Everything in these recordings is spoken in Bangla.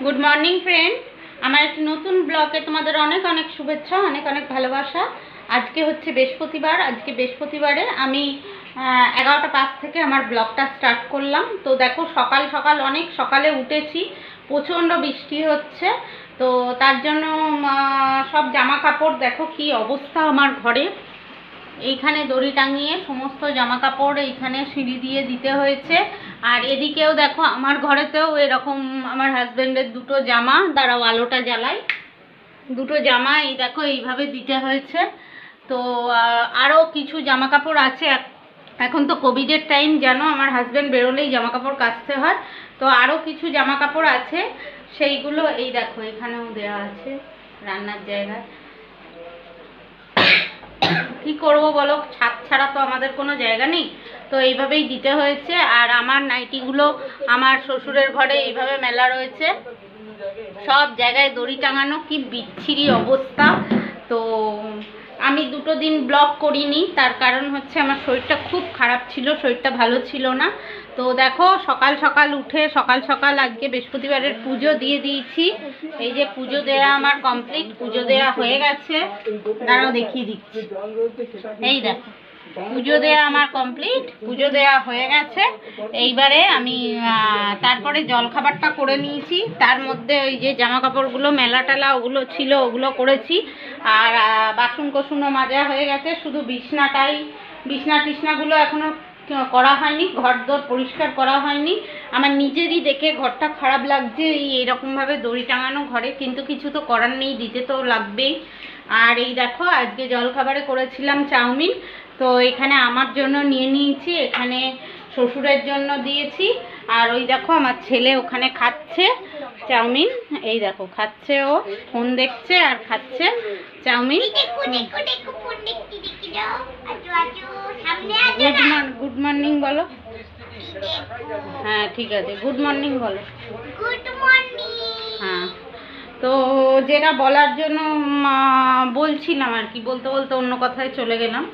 গুড মর্নিং ফ্রেন্ড, আমার একটি নতুন ব্লগে তোমাদের অনেক অনেক শুভেচ্ছা, অনেক অনেক ভালোবাসা। আজকে হচ্ছে বৃহস্পতিবার। আজকে বৃহস্পতিবারে আমি 11টা 5 থেকে আমার ব্লগটা স্টার্ট করলাম। তো দেখো, সকাল সকাল অনেক সকালে উঠেছি, প্রচণ্ড বৃষ্টি হচ্ছে। তো তার জন্য সব জামা কাপড় দেখো কি অবস্থা আমার ঘরে। এইখানে দড়ি টাঙিয়ে সমস্ত জামা কাপড় এইখানে সিঁড়ি দিয়ে দিতে হয়েছে। আর এদিকেও দেখো আমার ঘরেতেও এরকম আমার হাজবেন্ডের দুটো জামা, দাঁড়াও আলোটা জ্বালাই, দুটো জামা এই দেখো এইভাবে দিতে হয়েছে। তো আরও কিছু জামা কাপড় আছে। এখন তো কোভিডের টাইম, জানো আমার হাজবেন্ড বেরোলেই জামা কাপড় কাচতে হয়। তো আরও কিছু জামা কাপড় আছে, সেইগুলো এই দেখো এখানেও দেওয়া আছে রান্নার জায়গায়। কি করব বলো, ছাদ ছাড়া তো আমাদের কোনো জায়গা নেই, তো এইভাবেই দিতে হয়েছে। আর আমার নাইটিগুলো আমার শ্বশুরের ঘরে এইভাবে মেলা রয়েছে, সব জায়গায় দড়ি টাঙানো, কি বিচ্ছিরি অবস্থা। তো আমি 2 দিন ব্লগ করিনি, তার কারণ হচ্ছে আমার শরীরটা খুব খারাপ ছিল, শরীরটা ভালো ছিল না। তো দেখো সকাল সকাল উঠে সকাল সকাল আজকে বৃহস্পতিবারের পুজো দিয়ে দিয়েছি। এই যে পুজো দেওয়া আমার কমপ্লিট, পুজো দেওয়া হয়ে গেছে। দাঁড়াও দেখিয়ে দিচ্ছি, এই দেখো পুজো দেওয়া আমার কমপ্লিট, পুজো দেওয়া হয়ে গেছে। এইবারে আমি তারপরে জলখাবারটা করে নিয়েছি, তার মধ্যে ওই যে জামা কাপড়গুলো মেলা টেলা ওগুলো ছিল ওগুলো করেছি। আর বাসন কোসনও মাজা হয়ে গেছে, শুধু বিছনা টিছনাগুলো এখনও করা হয়নি, ঘর দর পরিষ্কার করা হয়নি। আমার নিজেরই দেখে ঘরটা খারাপ লাগছে এইরকমভাবে দড়ি টাঙানো ঘরে, কিন্তু কিছু তো করার নেই, দিতে তো লাগবেই। আর এই দেখো আজকে জলখাবারে করেছিলাম চাউমিন, তো এখানে আমার জন্য নিয়ে নিয়েছি, এখানে শ্বশুরের জন্য দিয়েছি। আর ওই দেখো আমার ছেলে ওখানে খাচ্ছে চাউমিন, এই দেখো খাচ্ছে, ও ফোন দেখছে আর খাচ্ছে চাউমিন। গুড মর্নিং বলো। হ্যাঁ ঠিক আছে, গুড মর্নিং বলো। Good morning. হ্যাঁ, তো যেটা বলার জন্য বলছিলাম আর কি, বলতে বলতে অন্য কথায় চলে গেলাম।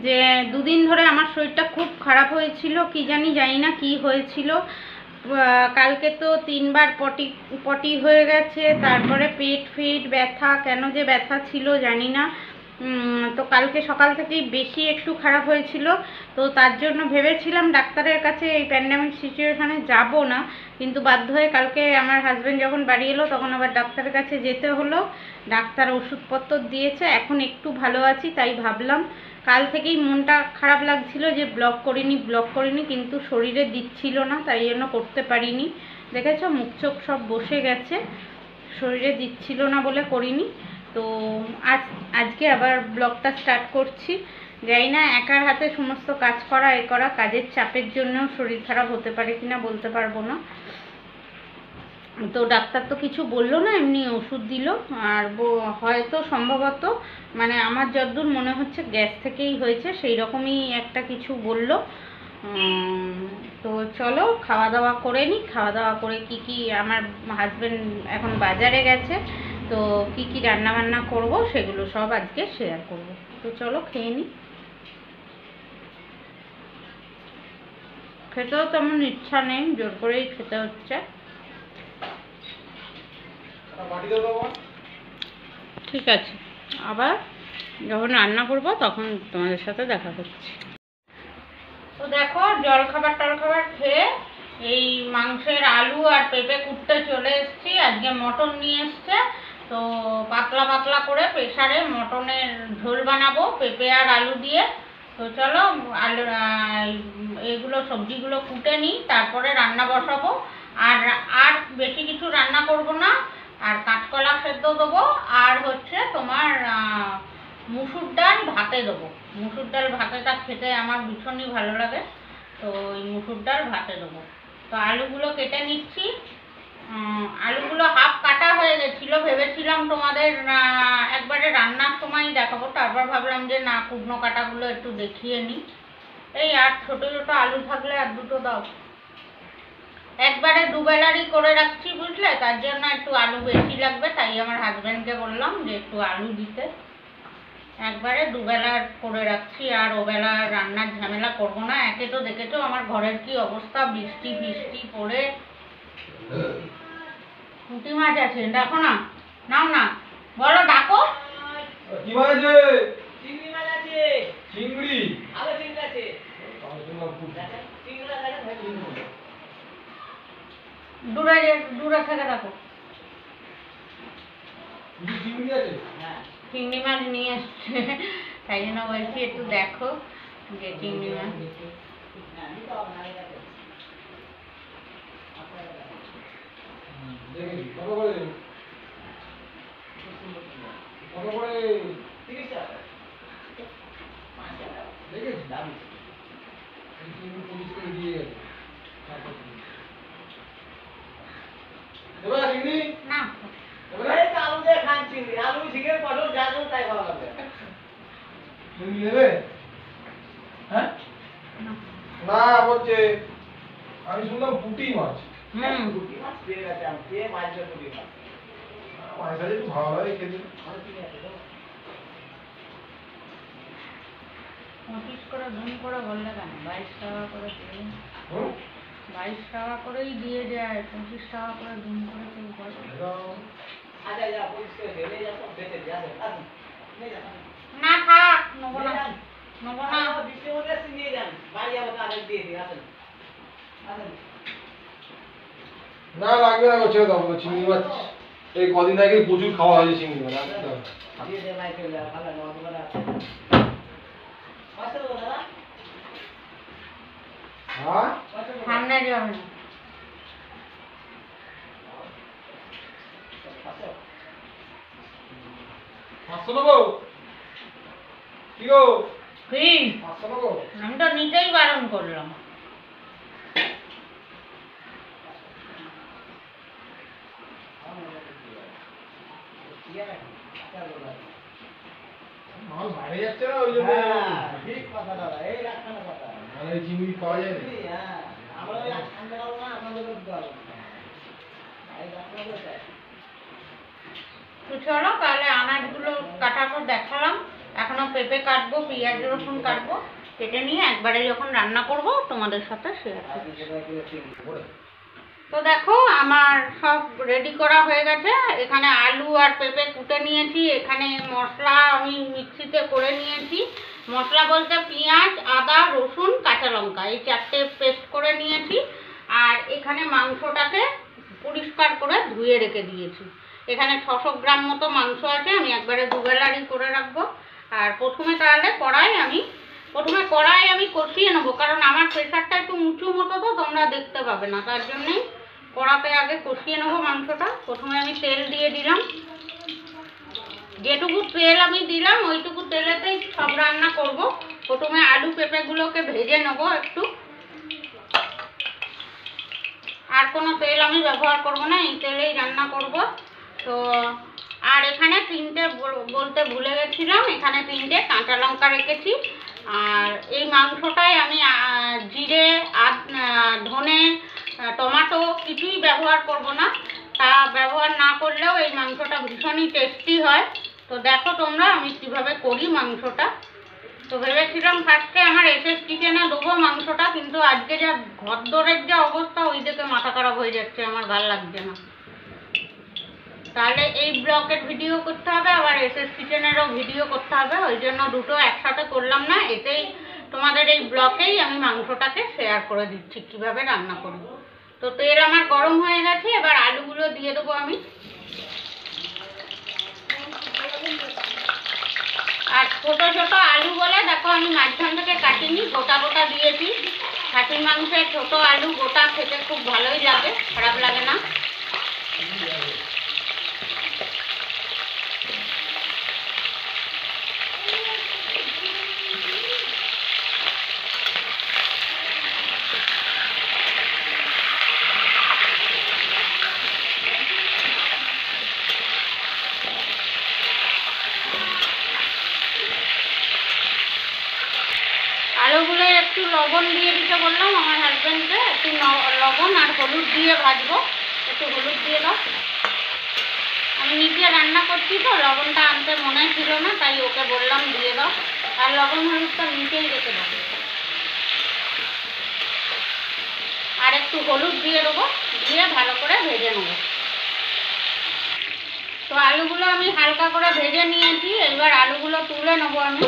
যে 2 দিন ধরে আমার শরীরটা খুব খারাপ হয়েছিল, কি জানি না কি হয়েছিল। কালকে তো 3বার পটি হয়ে গেছে, তারপরে পেট ব্যথা, কেন যে ব্যথা ছিল জানি না। তো কালকে সকাল থেকেই বেশি একটু খারাপ হয়েছিল। তো তার জন্য ভেবেছিলাম ডাক্তারের কাছে এই প্যান্ডেমিক সিচুয়েশানে যাব না, কিন্তু বাধ্য হয়ে কালকে আমার হাজব্যান্ড যখন বাড়ি এলো তখন আবার ডাক্তারের কাছে যেতে হলো। ডাক্তার ওষুধপত্র দিয়েছে, এখন একটু ভালো আছি। তাই ভাবলাম, কাল থেকেই মনটা খারাপ লাগছিল যে ব্লগ করিনি, কিন্তু শরীরে দিচ্ছিল না, তাই জন্য করতে পারিনি। দেখেছো মুখ চোখ সব বসে গেছে, শরীরে দিচ্ছিল না বলে করিনি। তো আজকে আবার ব্লগটা স্টার্ট করছি। জানি না একার হাতে সমস্ত কাজ করা, কাজের চাপের জন্যও শরীর খারাপ হতে পারে কিনা বলতে পারবো না। তো ডাক্তার তো কিছু বললো না, এমনি ওষুধ দিল। আর হয়তো সম্ভবত মানে আমার যতদূর মনে হচ্ছে গ্যাস থেকেই হয়েছে, সেই রকমই একটা কিছু বলল। তো চলো খাওয়া দাওয়া করে নিই। খাওয়া দাওয়া করে কি আমার হাজবেন্ড এখন বাজারে গেছে, তো কি রান্না বান্না করব সেগুলো সব আজকে শেয়ার করব। তো চলো খেয়ে নিই। খেতেও তেমন ইচ্ছা নেই, জোর করেই খেতে হচ্ছে। ঠিক আছে, আবার যখন রান্না করব তখন তোমাদের সাথে দেখা করছি। তো দেখো জলখাবার খেয়ে এই মাংসের আলু আর পেঁপে কুটতে চলে এসেছি। আজকে মটন নিয়ে এসছে, তো পাতলা পাতলা করে প্রেসারে মটনের ঝোল বানাবো পেঁপে আর আলু দিয়ে। তো চলো আলু এগুলো সবজিগুলো কুটে নিই, তারপরে রান্না বসাবো। আর বেশি কিছু রান্না করব না। আর কাঁচকলা সেদ্ধ দেবো, আর হচ্ছে তোমার মুসুর ডাল ভাতে দেবো। মুসুর ডাল ভাতেটা খেতে আমার ভীষণই ভালো লাগে, তো ওই মুসুর ডাল ভাতে দেবো। তো আলুগুলো কেটে নিচ্ছি। আলুগুলো হাফ কাটা হয়ে গেছিলো, ভেবেছিলাম তোমাদের একবারে রান্নার সময় দেখাবো, তারপর ভাবলাম যে না, কুটনো কাটাগুলো একটু দেখিয়ে নিই। এই আর ছোটো ছোটো আলু থাকলে আর দুটো দাও। একবারে দুবেলারই করে রাখছি বুঝলে, তার জন্য একটু আলু বেশি লাগবে, তাই আমার হাজব্যান্ডকে বললাম যে একটু আলু দিতে। একবারে দুবেলার করে রাখছি, আর ওবেলা রান্নার ঝামেলা করবো না। একে তো দেখেছো আমার ঘরের কি অবস্থা, বৃষ্টি পড়ে পুঁটি মাছ আছে, দেখো না, নাও না, বলো ডাকো। কি মাছ আছে? চিংড়ি মাছ আছে। চিংড়ি? আরো চিংড়ি আছে। দূরে থেকে দেখো। চিংড়ি আছে? হ্যাঁ। চিংড়ি মাছ নিয়ে এসছে, তাই জন্য বলছি একটু দেখো যে চিংড়ি মাছ। কত করে? কত করে? 30 টাকা। দেখেছি দামি। চিংড়ি 30 করে দিয়ে গেছে। এবার চিংড়ি না এই তো আলু দিয়ে খান চিংড়ি, আলু ঝিঙে পটল যা যা তাই ভালো লাগবে। চিংড়ি নেবে? হ্যাঁ না বলছে, আমি শুনলাম পুঁটি মাছ। পুঁটি মাছ পেয়ে গেছে, আমি পেয়ে মাছ দিয়ে পুঁটি মাছ। মাছটা একটু ভালো লাগে খেতে। আরো চিংড়ি আছে তো? 25 করে ধুম করে বললে কেন? 22 টাকা করে দিয়ে, হুম? 22 টাকা করেই দিয়ে যায়, 25 টাকা করে ধুম করে কেউ বলে? আচ্ছা যা পুলিশ কে ঢেলে যা তো বেঁচে যা আসুন নিয়ে যা। না থাক, নেবো না, নেবো না। না বৃষ্টির মধ্যে নিয়ে যান, বাড়ি যাবো তো আরেক দিয়ে দিই, আসেন আসেন। না লাগবে না, ছেড়ে দাও। চিংড়ি মাছ এই কদিন আগে প্রচুর খাওয়া হয়েছে চিংড়ি মাছ। দিয়ে দে ভাই চলে ভালো না অত করে আছে। কত দেবো দাদা? হ্যাঁ সামনে যাবে না। 500 নেবো? কি গো? কি? 500 নেবো? আমি তো নিতেই বারণ করলাম। মাল বাইরে যাচ্ছে না, ওই জন্য। ঠিক কথা দাদা, এই রাখানো কথা। মানে এই চিংড়ি পাওয়া যায় না। হ্যাঁ, আমরা ওই আনতে পারবো না, আপনাদের দিতে পারবো না। এই রাখানো কথা। তো চলো তাহলে আনাজগুলো কাটার পর দেখালাম। এখনো পেঁপে কাটবো, পেঁয়াজ রসুন কাটবো, কেটে নিয়ে একবারে যখন রান্না করব তোমাদের সাথে শেয়ার করবো। তো দেখো আমার সব রেডি করা হয়ে গেছে। এখানে আলু আর পেঁপে কুটে নিয়েছি, এখানে মশলা আমি মিক্সিতে করে নিয়েছি। মশলা বলতে পেঁয়াজ, আদা, রসুন, কাঁচা লঙ্কা, এই 4টে পেস্ট করে নিয়েছি। আর এখানে মাংসটাকে পরিষ্কার করে ধুয়ে রেখে দিয়েছি। এখানে 600 গ্রাম মতো মাংস আছে, আমি একবারে দুবেলারই করে রাখবো। আর প্রথমে কড়াই আমি কষিয়ে নেবো, কারণ আমার প্রেশারটা একটু উঁচু মতো, তো তোমরা দেখতে পাবে না, তার জন্যেই কড়াতে আগে কষিয়ে নেবো মাংসটা। প্রথমে আমি তেল দিয়ে দিলাম, যেটুকু তেল আমি দিলাম ওইটুকু তেলেতেই সব রান্না করব। প্রথমে আলু পেঁপেগুলোকে ভেজে নেবো একটু, আর কোনো তেল আমি ব্যবহার করব না, এই তেলেই রান্না করব। তো আর এখানে 3টে বলতে ভুলে গেছিলাম, এখানে 3টে কাঁচা লঙ্কা রেখেছি। আর এই মাংসটায় আমি জিরে, ধনে, টমেটো কিছুই ব্যবহার করব না। তা ব্যবহার না করলেও এই মাংসটা ভীষণই টেস্টি হয়। তো দেখো তোমরা আমি কিভাবে করি মাংসটা। তো ভেবেছিলাম ফার্স্টে আমার এসএস কিচেনে দেবো মাংসটা, কিন্তু আজকে যা ঘরদোরের যা অবস্থা, ওই দিকে মাথা খারাপ হয়ে যাচ্ছে, আমার ভালো লাগছে না। তাহলে এই ব্লকের ভিডিও করতে হবে, আবার এসএস কিচেনেরও ভিডিও করতে হবে, ওই জন্য দুটো একসাথে করলাম না। এতেই তোমাদের এই ব্লকেই আমি মাংসটাকে শেয়ার করে দিচ্ছি কীভাবে রান্না করব। তো তেল আমার গরম হয়ে গেছে, এবার আলুগুলো দিয়ে দেবো আমি। আর ছোটো ছোটো আলু বলে দেখো আমি মাঝখান থেকে কাটিনি, গোটা গোটা দিয়েছি। খাসির মাংসের ছোটো আলু গোটা খেতে খুব ভালোই লাগে, খারাপ লাগে না। আলুগুলো একটু লবণ দিয়ে দিতে বললাম আমার হাজব্যান্ডকে, একটু লবণ আর হলুদ দিয়ে ভাজবো। একটু হলুদ দিয়ে দাও, আমি নিজে রান্না করছি তো লবণটা আনতে মনে ছিল না, তাই ওকে বললাম দিয়ে দাও। আর লবণ হলুদটা নিচেই রেখে দাও। আর একটু হলুদ দিয়ে দেবো, দিয়ে ভালো করে ভেজে নেবো। তো আলুগুলো আমি হালকা করে ভেজে নিয়েছি, এবার আলুগুলো তুলে নেবো আমি।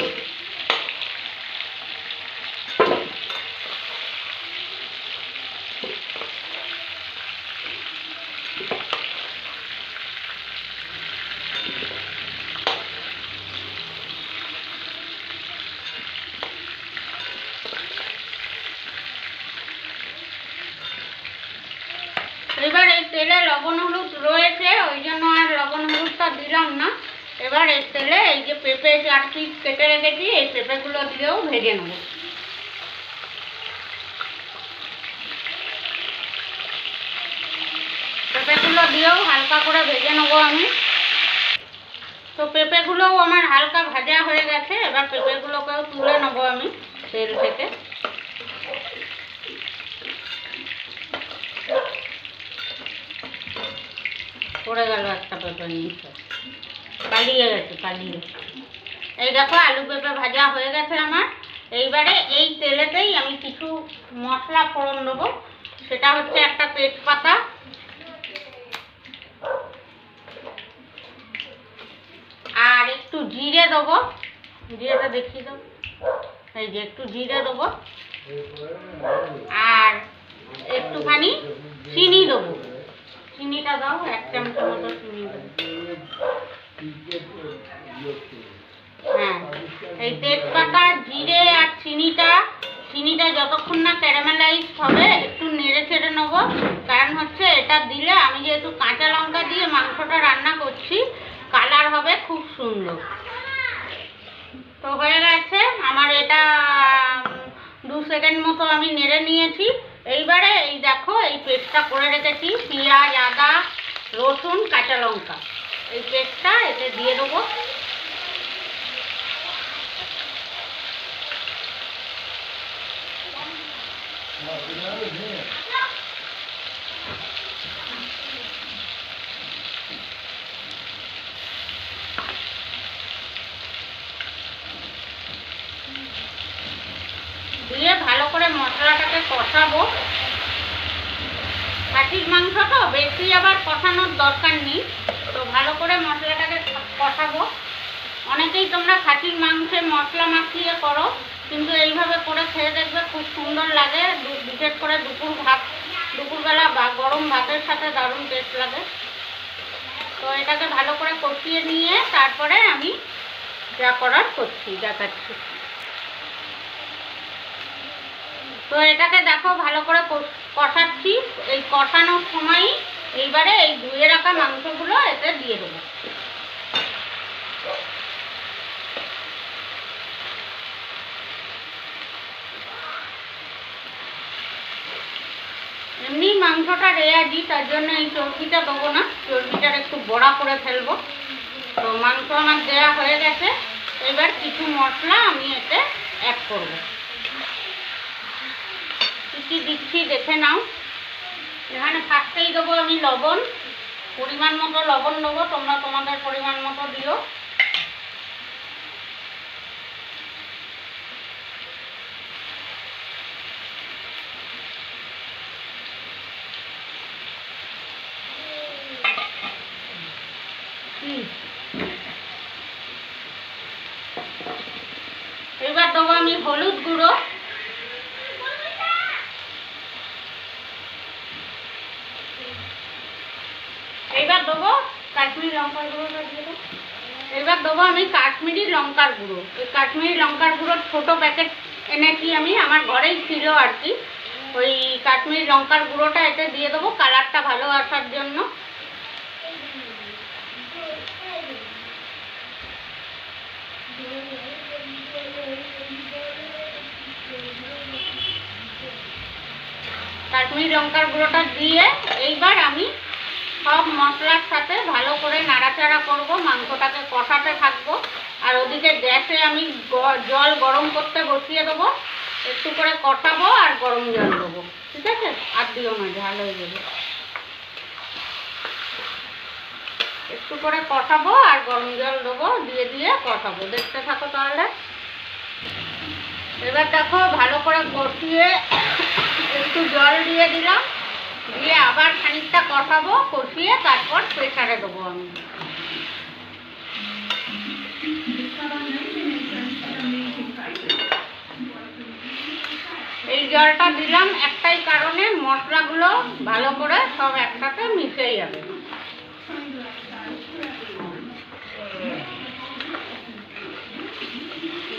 এবার এই তেলে লবণ হলুদ রয়েছে, ওই জন্য আর লবণ হলুদটা দিলাম না। এবার এই তেলে এই যে পেঁপে 4 পিস কেটে রেখেছি, এই পেঁপেগুলো দিয়েও ভেজে নেব। পেঁপেগুলো দিয়েও হালকা করে ভেজে নেবো আমি। তো পেঁপেগুলোও আমার হালকা ভাজা হয়ে গেছে, এবার পেঁপেগুলোকেও তুলে নেবো আমি তেল থেকে। পড়ে গেল একটা পেঁপে নিচে, পালিয়ে গেছে। এই দেখো আলু পেঁপে ভাজা হয়ে গেছে আমার। এইবারে এই তেলেতেই আমি কিছু মশলা ফোড়ন দেবো। সেটা হচ্ছে একটা তেজপাতা, আর একটু জিরে দেবো। জিরেটা দেখিয়ে দেবো, এই যে একটু জিরে দেবো, আর একটুখানি চিনি দেবো। চিনিটা দাও, 1 চামচ মতো চিনি দেবো। হ্যাঁ, এই তেজপাতা, জিরে আর চিনিটা যতক্ষণ না ক্যারামেলাইজ হবে একটু নেড়ে ছেড়ে নেবো। কারণ হচ্ছে এটা দিলে, আমি যেহেতু কাঁচা লঙ্কা দিয়ে মাংসটা রান্না করছি, কালার হবে খুব সুন্দর। তো হয়ে গেছে আমার এটা, 2 সেকেন্ড মতো আমি নেড়ে নিয়েছি। এইবারে এই দেখো এই পেস্টটা করে রেখেছি, পেঁয়াজ, আদা, রসুন, কাঁচা লঙ্কা, এই পেস্টটা এতে দিয়ে দেবো। দিয়ে ভালো করে মশলাটাকে কষাবো। খাসির মাংস তো বেশি আবার কষানোর দরকার নেই, তো ভালো করে মশলাটাকে কষাবো। অনেকেই তোমরা খাসির মাংসে মশলা মাখিয়ে করো, কিন্তু এইভাবে করে খেয়ে দেখবে খুব সুন্দর লাগে। বিশেষ করে দুপুরবেলা বা গরম ভাতের সাথে দারুণ টেস্ট লাগে। তো এটাকে ভালো করে কষিয়ে নিয়ে তারপরে আমি যা করার দেখাচ্ছি। তো এটাকে দেখো ভালো করে কষাচ্ছি। এই কষানোর সময়ই এইবারে এই ধুয়ে রাখা মাংসগুলো এতে দিয়ে দেবো। এমনি মাংসটা রেয়াজি, তার জন্য এই চর্বিটা দেবো না, চর্বিটার একটু বড়া করে ফেলবো। তো মাংস আমার দেয়া হয়ে গেছে, এবার কিছু মশলা আমি এতে অ্যাড করবো। কি দিচ্ছি দেখে নাও। এখানে ফার্স্টেই দেবো আমি লবণ, পরিমাণ মতো লবণ দেবো, তোমরা তোমাদের পরিমাণ মতো দিও। এবার দেবো আমি হলুদ গুঁড়ো, এবার দেবো কাশ্মীরি লঙ্কার গুঁড়োটা দিয়ে দেবো। এবার দেবো আমি কাশ্মীরি লঙ্কার গুঁড়ো। এই কাশ্মীরি লঙ্কার গুঁড়োর ছোটো প্যাকেট এনেছি আমি, আমার ঘরেই ছিল আর কি। ওই কাশ্মীরি লঙ্কার গুঁড়োটা এতে দিয়ে দেবো কালারটা ভালো আসার জন্য। কাশ্মীরি লঙ্কার গুঁড়োটা দিয়ে এইবার আমি সব মশলার সাথে ভালো করে নাড়াচাড়া করব, মাংসটাকে কষাতে থাকবো। আর ওদিকে গ্যাসে আমি জল গরম করতে বসিয়ে দেবো, একটু করে কষাবো আর গরম জল দেবো। ঠিক আছে, আর দিও না, ঝাল হয়ে যাবে। একটু করে কষাবো আর গরম জল দেবো, দিয়ে কষাবো। দেখতে থাকো তাহলে। এবার দেখো ভালো করে কষিয়ে একটু জল দিয়ে দিলাম, দিয়ে আবার খানিকটা কষাবো, কষিয়ে তারপর প্রেসারে দেবো আমি। জলটা দিলাম একটাই কারণে, মশলাগুলো ভালো করে সব একসাথে মিশে যাবে।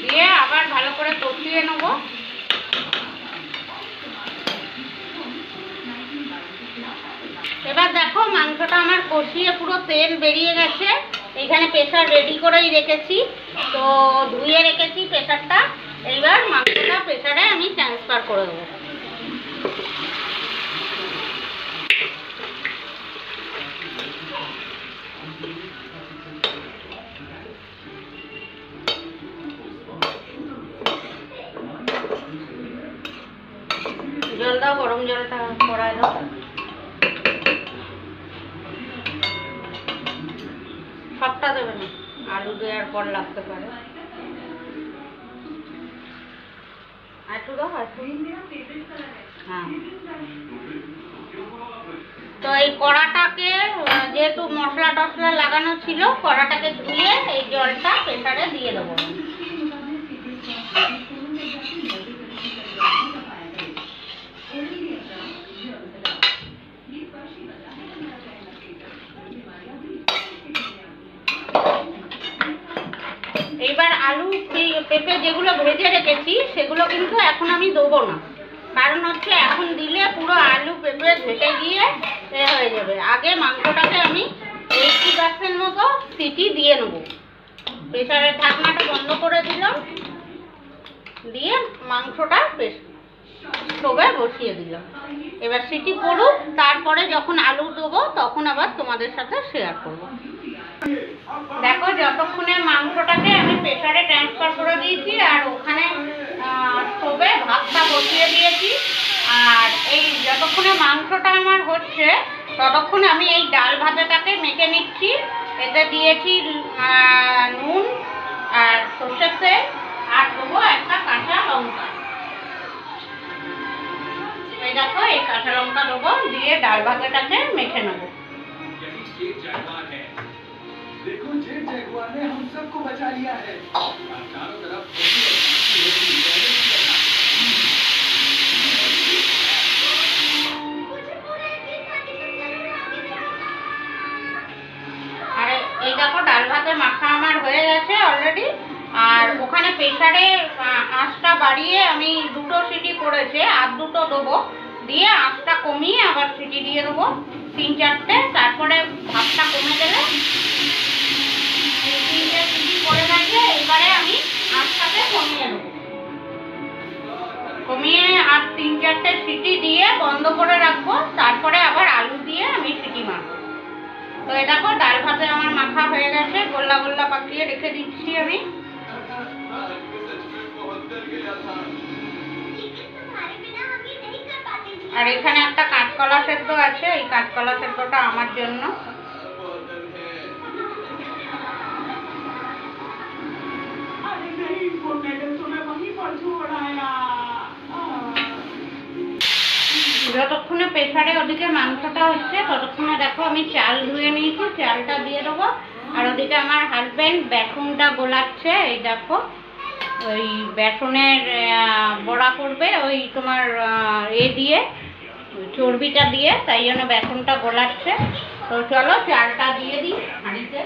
দিয়ে আবার ভালো করে কষিয়ে নেব। এবার দেখো মাংসটা আমার কষিয়ে পুরো তেল বেরিয়ে গেছে। এখানে প্রেসার রেডি করেই রেখেছি, তো ধুয়ে রেখেছি প্রেসারটা। এইবার মাংসটা প্রেসারে আমি ট্রান্সফার করে দেবো। জল দাও, গরম জলটা কড়ায় দাও। সবটা দেবে না, আলু দেওয়ার পর লাগতে পারে। একটু দাও, একটু। হ্যাঁ, তো এই কড়াটাকে যেহেতু মশলা টশলা লাগানো ছিল, কড়াটাকে ধুয়ে এই জলটা প্রেসারে দিয়ে দেবো। এইবার আলু পেঁপে যেগুলো ভেজে রেখেছি সেগুলো কিন্তু এখন আমি দেবো না, কারণ হচ্ছে এখন দিলে পুরো আলু পেঁপে ঘেটে গিয়ে হয়ে যাবে। আগে মাংসটাকে আমি 80% মতো সিটি দিয়ে নেবো। প্রেসারের ঢাকনাটা বন্ধ করে দিলাম, দিয়ে মাংসটা স্টোভে বসিয়ে দিলাম। এবার সিটি পড়ুক, তারপরে যখন আলু দেবো তখন আবার তোমাদের সাথে শেয়ার করবো। দেখো যতক্ষণে মাংসটাকে আমি প্রেসারে ট্রান্সফার করে দিয়েছি আর ওখানে স্টোভে ভাতটা বসিয়ে দিয়েছি। আর এই যতক্ষণে মাংসটা আমার হচ্ছে ততক্ষণ আমি এই ডাল ভাজাটাকে মেখে নিচ্ছি। এতে দিয়েছি নুন আর সর্ষের তেল, আর দেবো একটা কাঁচা লঙ্কা। এই দেখো এই কাঁচা লঙ্কা দেবো, দিয়ে ডাল ভাজাটাকে মেখে নেবো। देखो जे जगुआर ने हम सबको बचा लिया है। चारों तरफ আরে এই দেখো ডাল ভাতের মাখা আমার হয়ে গেছে অলরেডি। আর ওখানে প্রেসারে আঁচটা বাড়িয়ে আমি 2টো সিটি পড়েছে, আর 2টো দেবো, দিয়ে আঁচটা কমিয়ে আবার সিটি দিয়ে দেবো 3-4টে। তারপরে ভাতটা কমে গেলে 3টে সিটি পড়ে গেছে, এবারে আমি আঁচটাকে কমিয়ে দেবো। কমিয়ে আর 3-4টে সিটি দিয়ে বন্ধ করে রাখবো। তারপরে আবার আলু দিয়ে আমি সিটি মারবো। তো এই দেখো ডাল ভাতে আমার মাখা হয়ে গেছে, গোল্লা গোল্লা পাকিয়ে রেখে দিচ্ছি আমি। আর এখানে একটা কাঁচকলা সেদ্ধ আছে, এই কাঁচকলা সেদ্ধটা আমার জন্য। যতক্ষণে প্রেসারে ওদিকে মাংসটা হচ্ছে ততক্ষণে দেখো আমি চাল ধুয়ে নিয়েছি, চালটা দিয়ে দেবো। আর ওদিকে আমার হাজব্যান্ড বেসনটা গোলাচ্ছে। এই দেখো ওই বেসনের বড়া করবে, ওই তোমার দিয়ে চর্বিটা দিয়ে, তাই জন্য বেসনটা গোলাচ্ছে। তো চলো চালটা দিয়ে দিই হাঁড়িতে।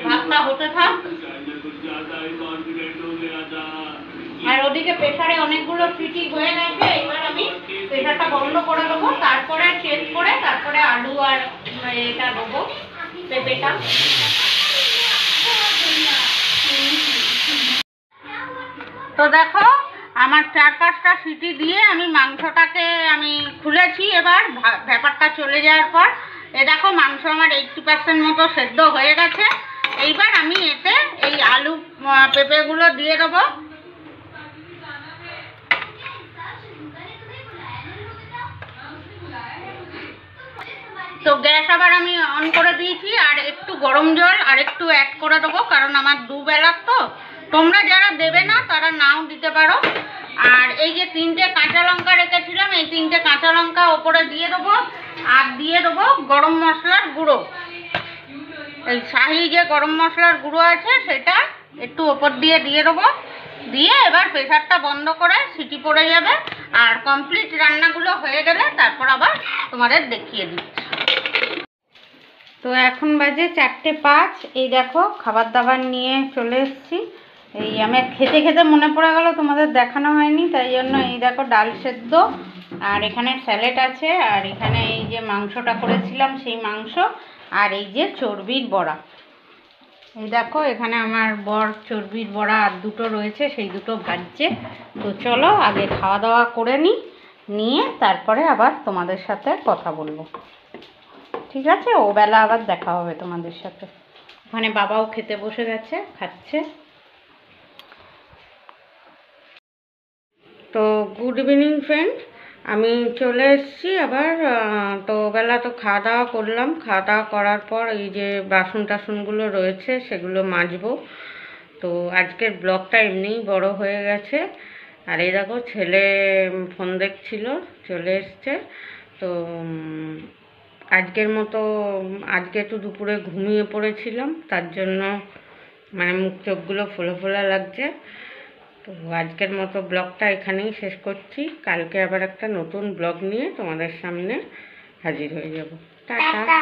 ভাতটা হতে থাক। আর ওদিকে প্রেসারে অনেকগুলো সিটি হয়ে গেছে, এবার আমি প্রেসারটা বন্ধ করে দেবো। তারপরে চেক করে তারপরে আলু আর এটা দেবো, পেঁপেটা। তো দেখো আমার 4-5টা সিটি দিয়ে আমি মাংসটাকে আমি খুলেছি। এবার ব্যাপারটা চলে যাওয়ার পর এ দেখো মাংস আমার 80% মতো সেদ্ধ হয়ে গেছে। এইবার আমি এতে এই আলু পেঁপেগুলো দিয়ে দেবো। তো গ্যাস আবার আমি অন করে দিয়েছি, আর একটু গরম জল আর একটু অ্যাড করে দেবো, কারণ আমার দুবেলার তো। তোমরা যারা দেবে না তারা নাও দিতে পারো। আর এই যে 3টে কাঁচা লঙ্কা রেখেছিলাম, এই 3টে কাঁচা লঙ্কা ওপরে দিয়ে দেবো, আর দিয়ে দেবো গরম মশলার গুঁড়ো। এই শাহি যে গরম মশলার গুঁড়ো আছে সেটা একটু ওপর দিয়ে দেবো, দিয়ে এবার প্রেসারটা বন্ধ করে সিটি পড়ে যাবে। আর কমপ্লিট রান্নাগুলো হয়ে গেলে তারপর আবার তোমাদের দেখিয়ে দিচ্ছি। তো এখন বাজে 4:05। এই দেখো খাবার দাবার নিয়ে চলে এসেছি। এই আমার খেতে খেতে মনে পড়ে গেল তোমাদের দেখানো হয়নি, তাই জন্য এই দেখো ডাল সেদ্ধ, আর এখানে স্যালাড আছে, আর এখানে এই যে মাংসটা করেছিলাম সেই মাংস, আর এই যে চর্বির বড়া। এই দেখো এখানে আমার বর চর্বির বড়া আর দুটো রয়েছে, সেই দুটো ভাজছে। তো চলো আগে খাওয়া দাওয়া করে নিয়ে তারপরে আবার তোমাদের সাথে কথা বলবো, ঠিক আছে? ও বেলা আবার দেখা হবে তোমাদের সাথে। ওখানে বাবাও খেতে বসে গেছে, খাচ্ছে। তো গুড ইভিনিং ফ্রেন্ড, আমি চলে এসেছি আবার। তো বেলা তো খাওয়া দাওয়া করলাম, খাওয়া দাওয়া করার পর এই যে বাসন টাসনগুলো রয়েছে সেগুলো মাজবো। তো আজকের ব্লগটা এমনিই বড় হয়ে গেছে। আর এই দেখো ছেলে ফোন দেখছিল, চলে এসছে। তো আজকের মতো আজকে একটু দুপুরে ঘুমিয়ে পড়েছিলাম, তার জন্য মানে মুখ চোখগুলো ফোলা ফোলা লাগছে। তো আজকের মতো ব্লগটা এখানেই শেষ করছি। কালকে আবার একটা নতুন ব্লগ নিয়ে তোমাদের সামনে হাজির হয়ে যাব। টাটা।